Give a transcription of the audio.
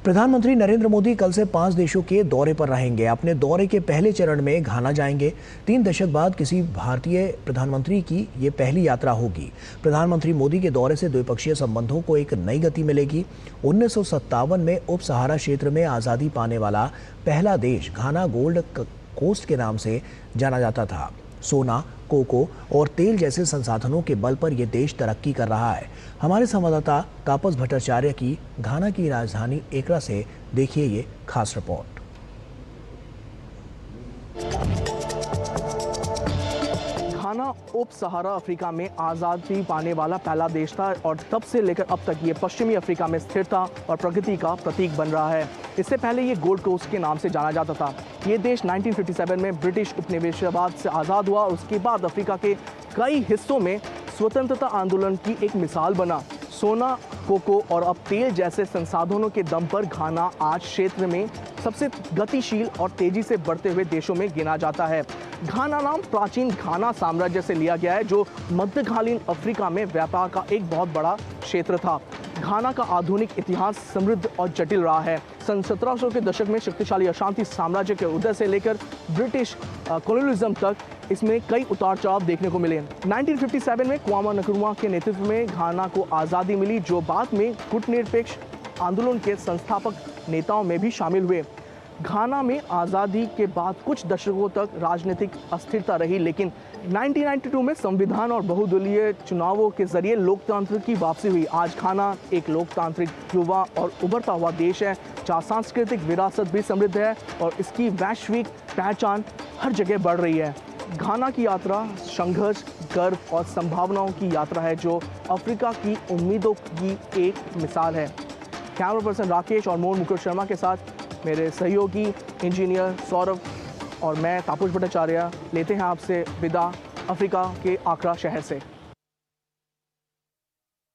प्रधानमंत्री नरेंद्र मोदी कल से 5 देशों के दौरे पर रहेंगे। अपने दौरे के पहले चरण में घाना जाएंगे। 3 दशक बाद किसी भारतीय प्रधानमंत्री की ये पहली यात्रा होगी। प्रधानमंत्री मोदी के दौरे से द्विपक्षीय संबंधों को एक नई गति मिलेगी। 1957 में उप सहारा क्षेत्र में आज़ादी पाने वाला पहला देश घाना गोल्ड कोस्ट के नाम से जाना जाता था। सोना, कोको और तेल जैसे संसाधनों के बल पर यह देश तरक्की कर रहा है। हमारे संवाददाता तापस भट्टाचार्य की घाना की राजधानी एकरा से देखिए ये खास रिपोर्ट। घाना उप सहारा अफ्रीका में आज़ादी पाने वाला पहला देश था और तब से लेकर अब तक ये पश्चिमी अफ्रीका में स्थिरता और प्रगति का प्रतीक बन रहा है। इससे पहले ये गोल्ड कोस्ट के नाम से जाना जाता था। ये देश 1957 में ब्रिटिश उपनिवेशवाद से आज़ाद हुआ। उसके बाद अफ्रीका के कई हिस्सों में स्वतंत्रता आंदोलन की एक मिसाल बना। सोना, कोको और अब तेल जैसे संसाधनों के दम पर घाना आज क्षेत्र में सबसे गतिशील और तेजी से बढ़ते हुए देशों में गिना जाता है। घाना नाम प्राचीन घाना साम्राज्य से लिया गया है, जो मध्यकालीन अफ्रीका में व्यापार का एक बहुत बड़ा क्षेत्र था। घाना का आधुनिक इतिहास समृद्ध और जटिल रहा है। सन 1700 के दशक में शक्तिशाली अशांति साम्राज्य के उदय से लेकर ब्रिटिश कॉलोनियलिज्म तक इसमें कई उतार चढ़ाव देखने को मिले। 1957 में क्वामा नक्रुमा के नेतृत्व में घाना को आज़ादी मिली, जो बाद में गुटनिरपेक्ष आंदोलन के संस्थापक नेताओं में भी शामिल हुए। घाना में आज़ादी के बाद कुछ दशकों तक राजनीतिक अस्थिरता रही, लेकिन 1992 में संविधान और बहुदलीय चुनावों के जरिए लोकतंत्र की वापसी हुई। आज घाना एक लोकतांत्रिक, युवा और उभरता हुआ देश है, जहाँ सांस्कृतिक विरासत भी समृद्ध है और इसकी वैश्विक पहचान हर जगह बढ़ रही है। घाना की यात्रा संघर्ष, गर्व और संभावनाओं की यात्रा है, जो अफ्रीका की उम्मीदों की एक मिसाल है। कैमरा पर्सन राकेश और मोहन मुकुट शर्मा के साथ मेरे सहयोगी इंजीनियर सौरभ और मैं तापस भट्टाचार्य लेते हैं आपसे विदा अफ्रीका के आक्रा शहर से।